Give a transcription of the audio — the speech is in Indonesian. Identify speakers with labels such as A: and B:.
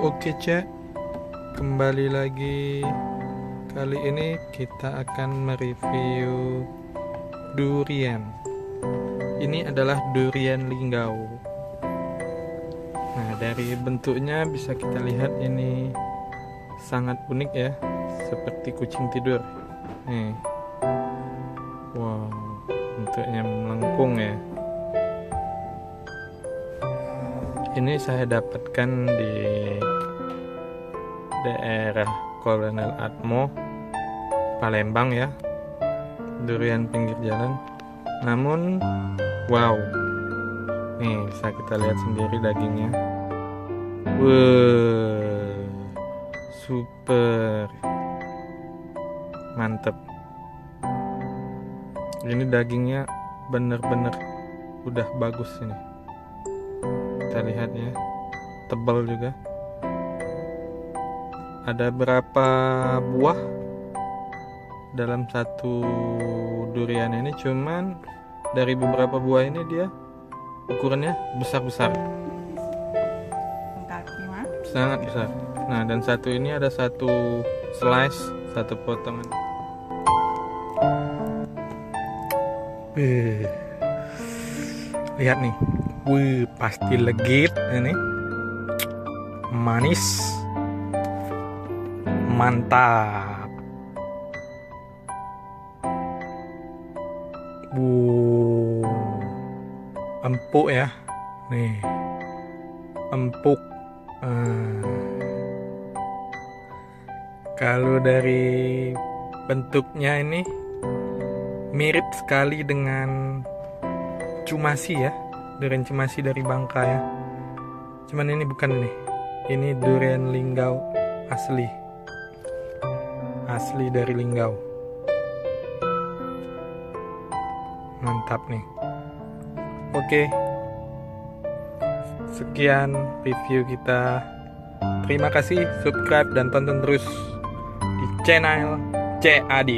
A: Oke cek, kembali lagi. Kali ini kita akan mereview durian. Ini adalah durian linggau. Nah, dari bentuknya bisa kita lihat ini sangat unik ya, seperti kucing tidur. Nih, wow, bentuknya melengkung ya. Ini saya dapatkan di daerah Kolonel Atmo, Palembang ya, durian pinggir jalan. Namun, wow, nih bisa kita lihat sendiri dagingnya. Wow, super mantep. Ini dagingnya bener-bener udah bagus ini. Kita lihat ya, tebal juga. Ada berapa buah dalam satu durian ini, cuman dari beberapa buah ini dia ukurannya besar-besar, sangat besar. Nah, dan satu ini ada satu slice, satu potongan. Lihat nih, wih, pasti legit ini, manis, mantap. Empuk ya, nih, empuk. Kalau dari bentuknya ini mirip sekali dengan cumasi ya, durian cumasi dari Bangka ya. Cuman ini bukan nih, ini durian linggau asli dari linggau. Mantap nih. Oke, sekian review kita. Terima kasih, subscribe dan tonton terus di channel CAD.